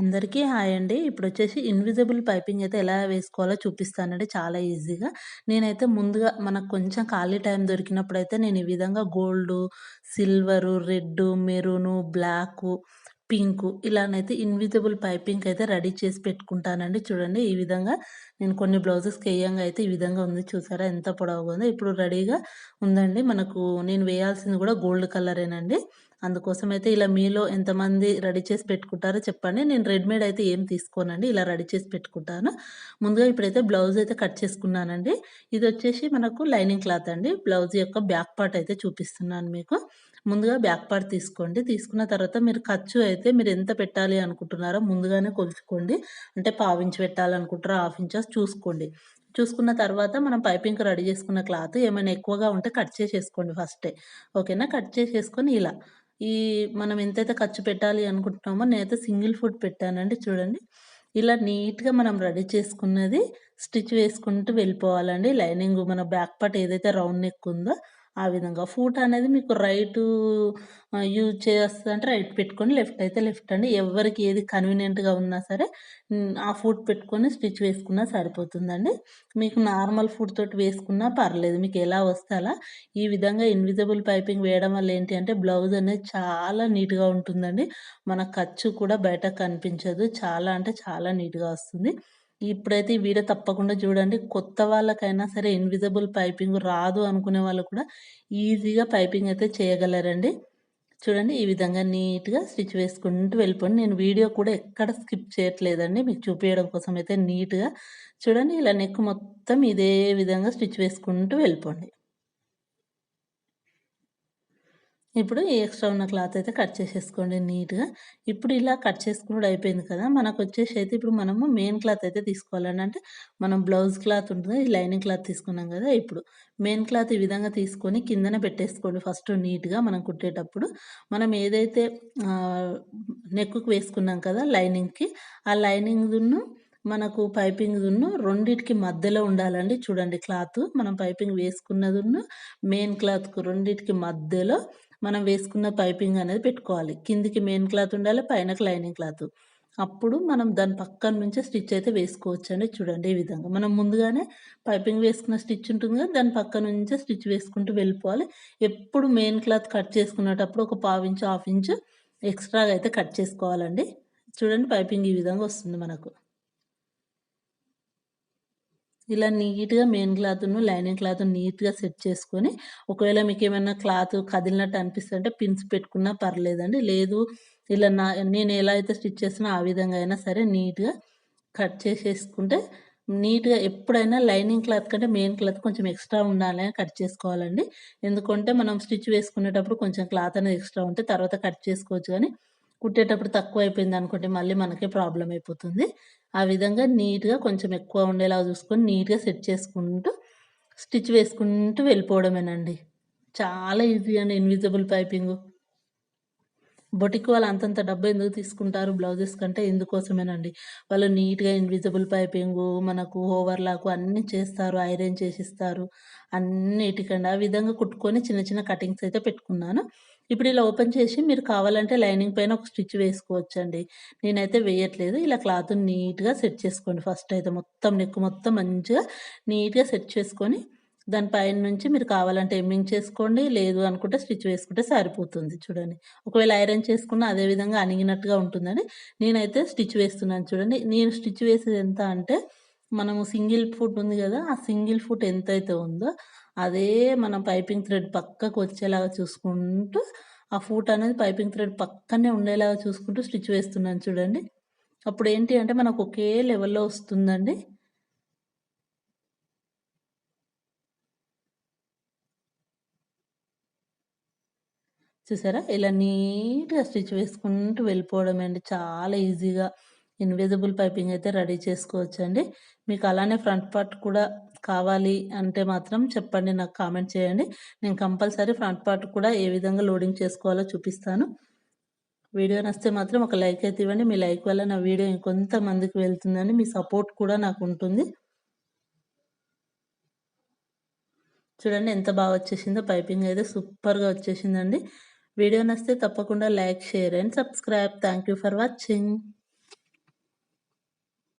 అందరికీ హాయ్ అండి. ఇప్పుడొచ్చేసి invisible piping అయితే ఎలా వేసుకోవాలో చూపిస్తానండి చాలా ఈజీగా. నేనైతే ముందుగా మనకు కొంచెం ఖాళీ టైం దొరికినప్పుడైతే నేను ఈ విధంగా gold, silver, red, maroon, black, pink ఇలానైతే ఇన్విజిబుల్ పైపింగ్‌కయితే రెడీ చేసి పెట్టుకుంటానండి. చూడండి ఈ విధంగా నేను కొన్ని బ్లౌజెస్‌కి ఎయ్యంగా అయితే ఈ విధంగా ఉంది చూసారా ఎంత పొడవుగా ఉందో. ఇప్పుడు రెడీగా ఉందండి. మనకు నేను వేయాల్సింది గూడా గోల్డ్ కలరేనండి. అందుకోసమైతే ఇలా మీలో ఎంతమంది రెడీ చేసి పెట్టుకుంటారో చెప్పండి. నేను రెడీమేడ్ అయితే ఏం తీసుకోనండి. ఇలా రెడీ చేసి పెట్టుకుంటాను. ముందుగా ఇప్పుడైతే బ్లౌజ్ అయితే కట్ చేసుకున్నానండి. ఇదొచ్చేసి మనకు లైనింగ్ క్లాత్ అండి. బ్లౌజ్ యొక్క బ్యాక్ పార్ట్ అయితే చూపిస్తున్నాను మీకు. ముందుగా బ్యాక్ పార్ట్ తీసుకోండి. తీసుకున్న తర్వాత మీరు ఖర్చు అయితే మీరు ఎంత పెట్టాలి అనుకుంటున్నారో ముందుగానే కొలుచుకోండి. అంటే పావించి పెట్టాలనుకుంటారో, హాఫ్ ఇంచా చూసుకోండి. చూసుకున్న తర్వాత మనం పైపింగ్‌కి రెడీ చేసుకున్న క్లాత్ ఏమైనా ఎక్కువగా ఉంటే కట్ చేసేసుకోండి ఫస్టే. ఓకేనా? కట్ చేసేసుకొని ఇలా ఈ మనం ఎంతైతే ఖర్చు పెట్టాలి అనుకుంటున్నామో నేనైతే సింగిల్ ఫుట్ పెట్టానండి చూడండి. ఇలా నీట్‌గా మనం రెడీ చేసుకున్నది స్టిచ్ వేసుకుంటూ వెళ్ళిపోవాలండి. లైనింగ్ మన బ్యాక్ పార్ట్ ఏదైతే రౌండ్ నెక్ ఉందో ఆ విధంగా. ఫూట్ అనేది మీకు యూజ్ చేస్తదంటే రైట్ పెట్టుకొని, లెఫ్ట్ అయితే లెఫ్ట్ అండి. ఎవ్వరికి ఏది కన్వీనియంట్‌గా ఉన్నా సరే ఆ ఫూట్ పెట్టుకొని స్టిచ్ వేసుకున్నా సరిపోతుందండి. మీకు నార్మల్ ఫూట్ తోటి వేసుకున్నా పర్లేదు. మీకెలా వస్తే అలా. ఈ విధంగా ఇన్విజిబుల్ పైపింగ్ వేయడం వల్ల ఏంటి అంటే బ్లౌజ్ అనేది చాలా నీట్‌గా ఉంటుందండి. మన ఖర్చు కూడా బయటకు కనిపించదు. చాలా అంటే చాలా నీట్‌గా వస్తుంది. ఇప్పుడైతే ఈ వీడియో తప్పకుండా చూడండి. కొత్త వాళ్ళకైనా సరే ఇన్విజిబుల్ పైపింగ్ రాదు అనుకునే వాళ్ళు కూడా ఈజీగా పైపింగ్ అయితే చేయగలరండి. చూడండి ఈ విధంగా నీట్‌గా స్టిచ్ వేసుకుంటూ వెళ్ళిపోండి. నేను వీడియో కూడా ఎక్కడ స్కిప్ చేయట్లేదండి. మీకు చూపియడం కోసం అయితే నీట్‌గా చూడండి ఇలా నెక్ మొత్తం ఇదే విధంగా స్టిచ్ వేసుకుంటూ వెళ్ళిపోండి. ఇప్పుడు ఈ ఎక్స్‌ట్రా ఉన్న క్లాత్ అయితే కట్ చేసేసుకోండి నీట్‌గా. ఇప్పుడు ఇలా కట్ చేసుకునుడు అయిపోయింది కదా! మనకొచ్చేసి అయితే ఇప్పుడు మనము మెయిన్ క్లాత్ అయితే తీసుకోవాలండి. అంటే మనం బ్లౌజ్ క్లాత్ ఉంటుంది. ఈ లైనింగ్ క్లాత్ తీసుకున్నాం కదా! ఇప్పుడు మెయిన్ క్లాత్ ఈ విధంగా తీసుకొని కిందన పెట్టేసుకోండి ఫస్ట్ నీట్‌గా మనం కుట్టేటప్పుడు. మనం ఏదైతే ఆహ్, నెక్‌కి వేసుకున్నాం కదా! లైనింగ్‌కి ఆ లైనింగ్‌దును మనకు పైపింగ్‌దును రెండిటికి మధ్యలో ఉండాలండి. చూడండి క్లాతు మనం పైపింగ్ వేసుకున్నదును మెయిన్ క్లాత్‌కు రెండిటికి మధ్యలో మనం వేసుకున్న పైపింగ్ అనేది పెట్టుకోవాలి. కిందికి మెయిన్ క్లాత్ ఉండాలి. పైనకి లైనింగ్ క్లాత్. అప్పుడు మనం దాని పక్కన నుంచే స్టిచ్ అయితే వేసుకోవచ్చండి. చూడండి ఈ విధంగా. మనం ముందుగానే పైపింగ్ వేసుకున్న స్టిచ్ ఉంటుంది కదా! దాని పక్క నుంచే స్టిచ్ వేసుకుంటూ వెళ్ళిపోవాలి. ఎప్పుడు మెయిన్ క్లాత్ కట్ చేసుకునేటప్పుడు ఒక పావించు, హాఫ్ ఇంచు ఎక్స్‌ట్రాగా అయితే కట్ చేసుకోవాలండి. చూడండి పైపింగ్ ఈ విధంగా వస్తుంది మనకు. ఇలా నీట్‌గా మెయిన్ క్లాతును, లైనింగ్ క్లాతును నీట్‌గా సెట్ చేసుకొని, ఒకవేళ మీకేమన్నా క్లాత్ కదిలినట్టు అనిపిస్తుంటే పిన్స్ పెట్టుకున్నా పర్లేదండి. లేదు ఇలా నేను ఎలా అయితే స్టిచ్ చేస్తానో ఆ విధంగా అయినా సరే నీట్‌గా కట్ చేసేసుకుంటే నీట్‌గా ఎప్పుడైనా లైనింగ్ క్లాత్ కంటే మెయిన్ క్లాత్ కొంచెం ఎక్స్‌ట్రా ఉండాలని కట్ చేసుకోవాలండి. ఎందుకంటే మనం స్టిచ్ వేసుకునేటప్పుడు కొంచెం క్లాత్ అనేది ఎక్స్‌ట్రా ఉంటే తర్వాత కట్ చేసుకోవచ్చు గానీ, కుట్టేటప్పుడు తక్కువైపోయిందనుకోండి మళ్ళీ మనకే ప్రాబ్లమ్ అయిపోతుంది. ఆ విధంగా నీట్‌గా కొంచెం ఎక్కువ ఉండేలాగా చూసుకొని నీట్‌గా సెట్ చేసుకుంటూ, స్టిచ్ వేసుకుంటూ వెళ్ళిపోవడమేనండి. చాలా ఈజీ అండి ఇన్విజిబుల్ పైపింగు. బొటిక్ వాళ్ళు అంతంత డబ్బెందుకు తీసుకుంటారు బ్లౌజెస్ కంటే ఇందుకోసమేనండి. వాళ్ళు నీట్‌గా ఇన్విజిబుల్ పైపింగు, మనకు ఓవర్‌లాక్ అన్నీ చేస్తారు. ఐరన్ చేసిస్తారు. అన్నిటికండి. ఆ విధంగా కుట్టుకొని చిన్న చిన్న కటింగ్స్ అయితే పెట్టుకున్నాను. ఇప్పుడు ఇలా ఓపెన్ చేసి మీరు కావాలంటే లైనింగ్ పైన ఒక స్టిచ్ వేసుకోవచ్చండి. నేనైతే వేయట్లేదు. ఇలా క్లాత్‌ని నీట్‌గా సెట్ చేసుకోండి ఫస్ట్ అయితే మొత్తం నెక్ మొత్తం మంచిగా నీట్‌గా సెట్ చేసుకొని దాని పైన నుంచి మీరు కావాలంటే ఎమ్మింగ్ చేసుకోండి. లేదు అనుకుంటే స్టిచ్ వేసుకుంటే సరిపోతుంది చూడండి. ఒకవేళ ఐరన్ చేసుకున్న అదే విధంగా అణిగినట్టుగా ఉంటుందని నేనైతే స్టిచ్ వేస్తున్నాను చూడండి. నేను స్టిచ్ వేసేది ఎంత అంటే మనము సింగిల్ ఫుట్ ఉంది గదా! ఆ సింగిల్ ఫుట్ ఎంతైతే ఉందో అదే మనం పైపింగ్ థ్రెడ్ పక్కకు వచ్చేలాగా చూసుకుంటూ ఆ ఫూట్ అనేది పైపింగ్ థ్రెడ్ పక్కనే ఉండేలాగా చూసుకుంటూ స్టిచ్ వేస్తున్నాను చూడండి. అప్పుడేంటి అంటే మనకు ఒకే లెవెల్‌లో వస్తుందండి. చూసారా? ఇలా నీట్‌గా స్టిచ్ వేసుకుంటూ వెళ్ళిపోవడమే అండి. చాలా ఈజీగా ఇన్విజిబుల్ పైపింగ్ అయితే రెడీ చేసుకోవచ్చండి. మీకు అలానే ఫ్రంట్ పార్ట్ కూడా కావాలి అంటే మాత్రం చెప్పండి. నాకు కామెంట్ చేయండి. నేను కంపల్సరీ ఫ్రంట్ పార్ట్ కూడా ఏ విధంగా లోడింగ్ చేసుకోవాలో చూపిస్తాను. వీడియో నచ్చితే మాత్రం ఒక లైక్ అయితే ఇవ్వండి. మీ లైక్ వల్ల నా వీడియో ఇంకొంతమందికి వెళ్తుందండి. మీ సపోర్ట్ కూడా నాకుంటుంది. చూడండి ఎంత బాగా వచ్చేసిందో పైపింగ్ అయితే సూపర్‌గా వచ్చేసిందండి. వీడియో నచ్చితే తప్పకుండా like, share and subscribe. Thank you for watching.